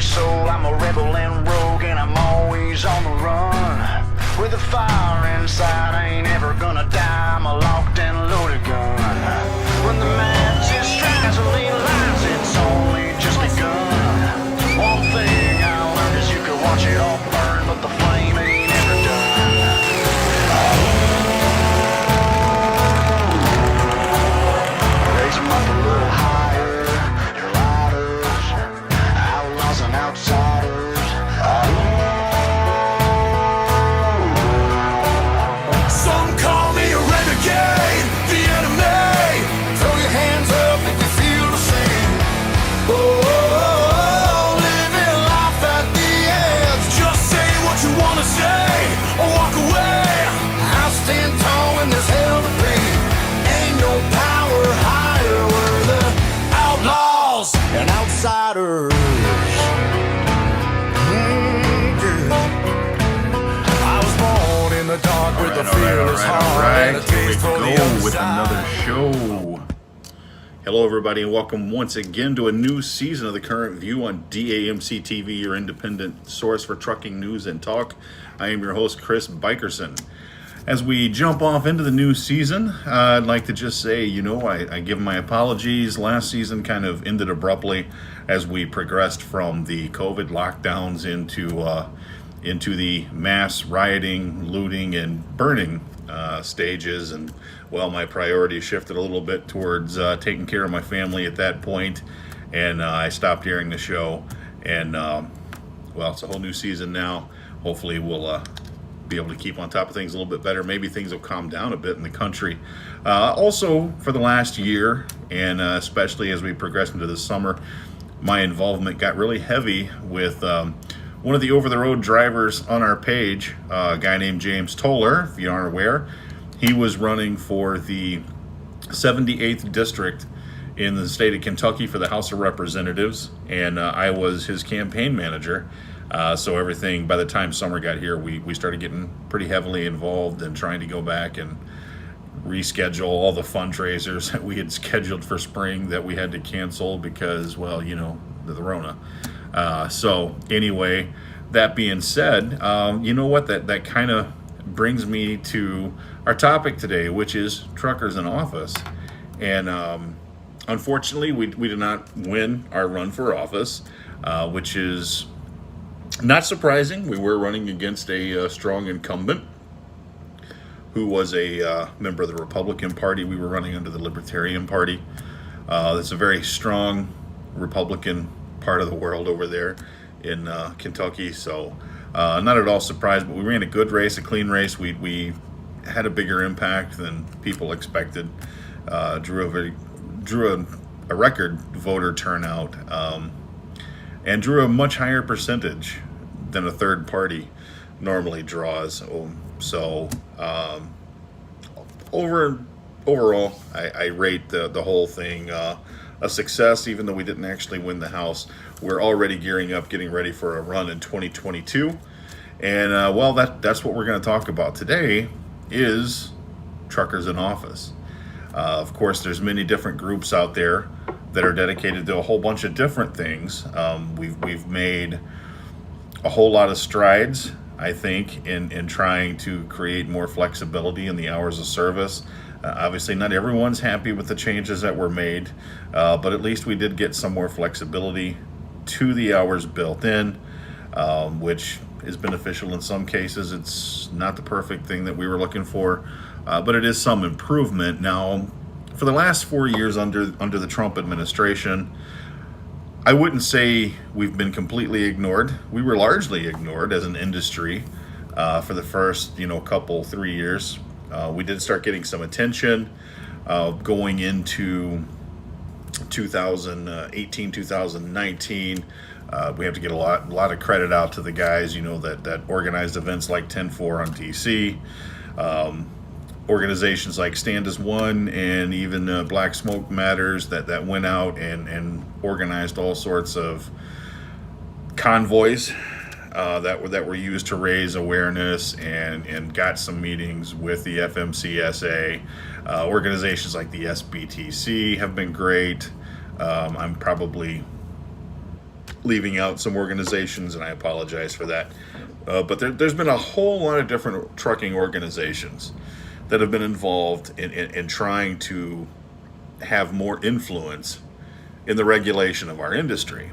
every soul. I'm a rebel and rogue, and I'm always on the run. With a fire inside, I ain't ever gonna die. I'm a locked and loaded gun. When the magic strikes a lean lines, it's only just begun. One thing I learned is you can watch it all burn, but the flame ain't ever done. Raise 'em up a little higher. You're lighters, outlaws and outsiders. Some call me a renegade, the enemy. Throw your hands up if you feel the same. Oh, living life at the edge. Just say what you wanna say, or walk away. I'll stand tall when there's hell to pay. Ain't no power higher. We're the outlaws and outsiders. I was born in the dark with a fearless heart and a Here we taste for the go other with side. another show. Hello, everybody, and welcome once again to a new season of The Current View on DAMC TV, your independent source for trucking news and talk. I am your host, Chris Bikerson. As we jump off into the new season, I'd like to just say, I give my apologies. Last season kind of ended abruptly as we progressed from the COVID lockdowns into the mass rioting, looting, and burning stages. And, well, my priorities shifted a little bit towards taking care of my family at that point, and I stopped hearing the show. And, well, it's a whole new season now. Hopefully we'll be able to keep on top of things a little bit better. Maybe things will calm down a bit in the country. Also, for the last year, and especially as we progress into the summer, my involvement got really heavy with one of the over-the-road drivers on our page, a guy named James Toller. If you aren't aware, he was running for the 78th District in the state of Kentucky for the House of Representatives, and I was his campaign manager. So everything, by the time summer got here, we started getting pretty heavily involved and trying to go back and reschedule all the fundraisers that we had scheduled for spring that we had to cancel because, well, the Rona. So anyway, that being said, you know what, that kind of brings me to our topic today, which is truckers in office. And unfortunately, we did not win our run for office, which is not surprising. We were running against a strong incumbent who was a member of the Republican Party. We were running under the Libertarian Party. That's a very strong Republican part of the world over there in Kentucky. So not at all surprised, but we ran a good race, a clean race. We had a bigger impact than people expected. Drew a record voter turnout, and drew a much higher percentage than a third party normally draws. So overall, I rate the whole thing a success, even though we didn't actually win the House. We're already gearing up, getting ready for a run in 2022. And well, that's what we're going to talk about today, is truckers in office. Of course, there's many different groups out there that are dedicated to a whole bunch of different things. We've made a whole lot of strides, I think, in trying to create more flexibility in the hours of service. Obviously, not everyone's happy with the changes that were made, but at least we did get some more flexibility to the hours built in, which is beneficial in some cases. It's not the perfect thing that we were looking for, but it is some improvement. Now, for the last 4 years under the Trump administration, I wouldn't say we've been completely ignored. We were largely ignored as an industry for the first, 3 years. We did start getting some attention going into 2018, 2019. We have to get a lot of credit out to the guys, that organized events like 10-4 on DC. Organizations like Stand as One and even Black Smoke Matters that went out and organized all sorts of convoys that were used to raise awareness and got some meetings with the FMCSA. Organizations like the SBTC have been great. I'm probably leaving out some organizations, and I apologize for that. But there's been a whole lot of different trucking organizations that have been involved in trying to have more influence in the regulation of our industry.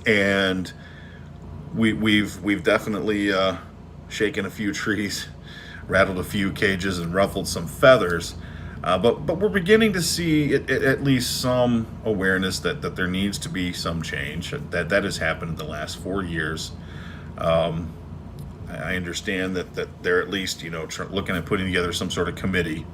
And we've definitely shaken a few trees, rattled a few cages, and ruffled some feathers. But we're beginning to see at least some awareness that there needs to be some change. That has happened in the last 4 years. I understand that they're at least looking at putting together some sort of committee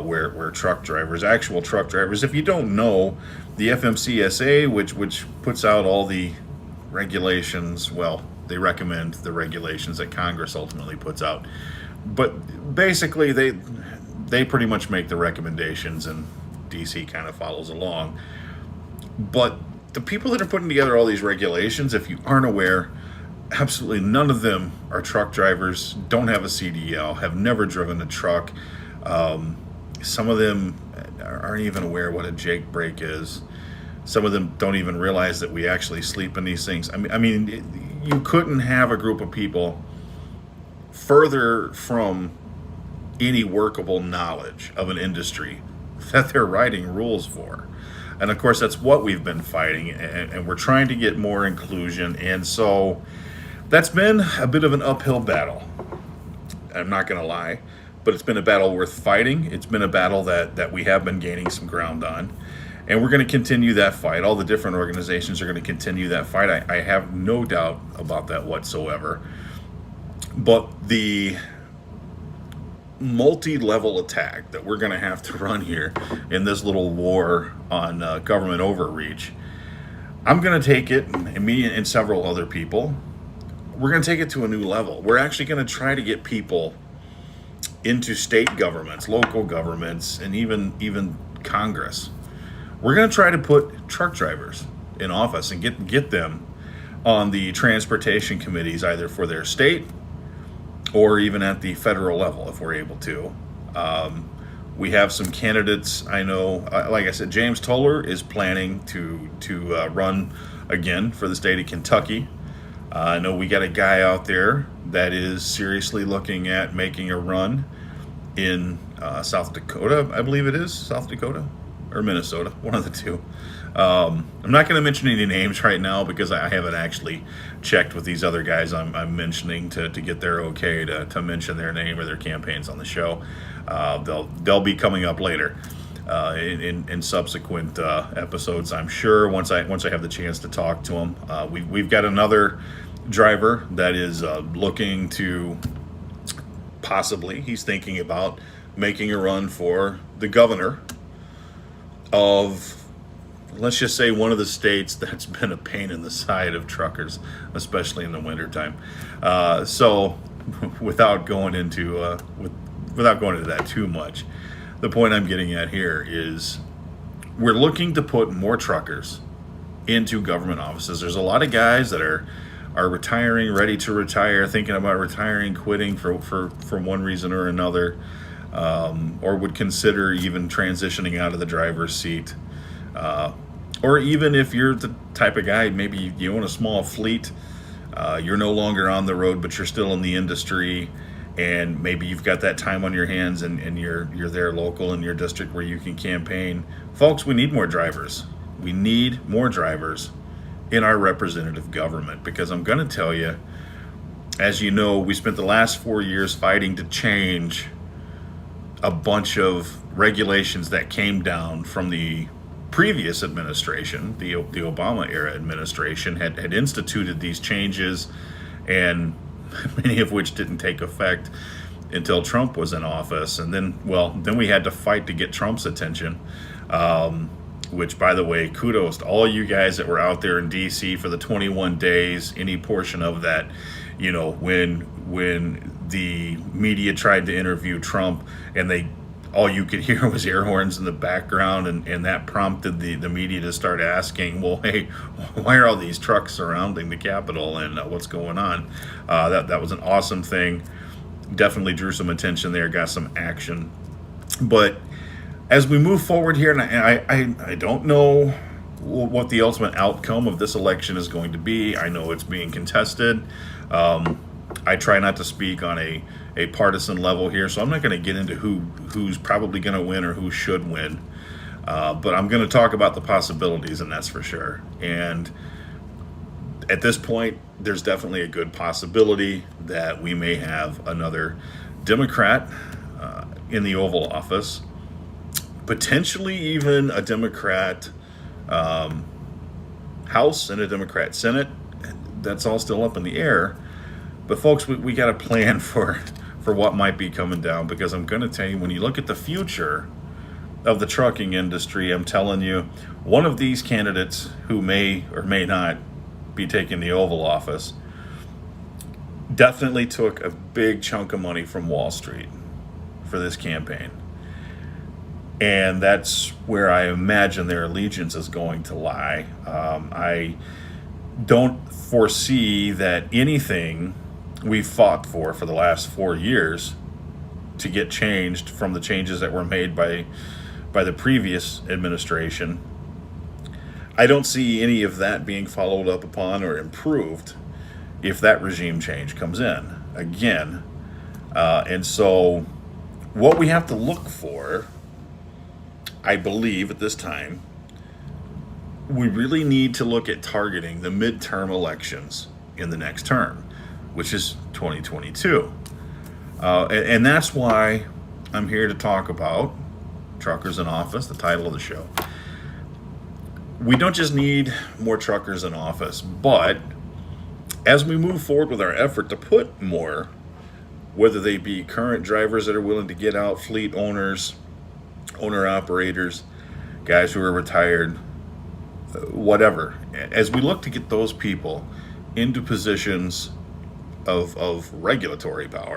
where truck drivers, actual truck drivers. If you don't know, the FMCSA, which puts out all the regulations, well, they recommend the regulations that Congress ultimately puts out. But basically, they pretty much make the recommendations, and DC kind of follows along. But the people that are putting together all these regulations, if you aren't aware, absolutely none of them are truck drivers, don't have a CDL, have never driven a truck. Some of them aren't even aware what a Jake brake is. Some of them don't even realize that we actually sleep in these things. I mean, you couldn't have a group of people further from any workable knowledge of an industry that they're writing rules for. And of course, that's what we've been fighting, and we're trying to get more inclusion. And so that's been a bit of an uphill battle. I'm not going to lie, but it's been a battle worth fighting. It's been a battle that we have been gaining some ground on. And we're going to continue that fight. All the different organizations are going to continue that fight. I have no doubt about that whatsoever. But the multi-level attack that we're going to have to run here in this little war on government overreach, I'm going to take it, and me and several other people, we're going to take it to a new level. We're actually going to try to get people into state governments, local governments, and even Congress. We're going to try to put truck drivers in office and get them on the transportation committees, either for their state or even at the federal level, if we're able to. We have some candidates. I know, like I said, James Toller is planning to run again for the state of Kentucky. I know we got a guy out there that is seriously looking at making a run in South Dakota, I believe it is, South Dakota or Minnesota, one of the two. I'm not going to mention any names right now because I haven't actually checked with these other guys I'm mentioning to get their okay to mention their name or their campaigns on the show. They'll be coming up later in subsequent episodes, I'm sure, once I have the chance to talk to them. We've got another driver that is looking to possibly, he's thinking about making a run for the governor of, let's just say, one of the states that's been a pain in the side of truckers, especially in the wintertime. So without going into that too much, the point I'm getting at here is we're looking to put more truckers into government offices. There's a lot of guys that are retiring, ready to retire, thinking about retiring, quitting for one reason or another, or would consider even transitioning out of the driver's seat. Or even if you're the type of guy, maybe you own a small fleet, you're no longer on the road, but you're still in the industry, and maybe you've got that time on your hands and you're there local in your district where you can campaign. Folks, we need more drivers. We need more drivers in our representative government, because I'm going to tell you, as you know, we spent the last 4 years fighting to change a bunch of regulations that came down from the previous administration. The Obama era administration had instituted these changes, and many of which didn't take effect until Trump was in office. And then we had to fight to get Trump's attention, which, by the way, kudos to all you guys that were out there in DC for the 21 days, any portion of that, when the media tried to interview Trump and all you could hear was air horns in the background, and that prompted the media to start asking, well, hey, why are all these trucks surrounding the Capitol, and what's going on? That was an awesome thing. Definitely drew some attention there, got some action. But as we move forward here, and I don't know what the ultimate outcome of this election is going to be. I know it's being contested. I try not to speak on a partisan level here, so I'm not going to get into who's probably going to win or who should win. But I'm going to talk about the possibilities, and that's for sure. And at this point, there's definitely a good possibility that we may have another Democrat in the Oval Office, potentially even a Democrat House and a Democrat Senate. That's all still up in the air. But folks, we got to plan for what might be coming down, because I'm going to tell you, when you look at the future of the trucking industry, I'm telling you, one of these candidates who may or may not be taking the Oval Office definitely took a big chunk of money from Wall Street for this campaign. And that's where I imagine their allegiance is going to lie. I don't foresee that anything we fought for the last 4 years to get changed from the changes that were made by the previous administration. I don't see any of that being followed up upon or improved if that regime change comes in again. And so what we have to look for, I believe at this time, we really need to look at targeting the midterm elections in the next term, which is 2022. And that's why I'm here to talk about Truckers in Office, the title of the show. We don't just need more truckers in office, but as we move forward with our effort to put more, whether they be current drivers that are willing to get out, fleet owners, owner-operators, guys who are retired, whatever, as we look to get those people into positions of regulatory power,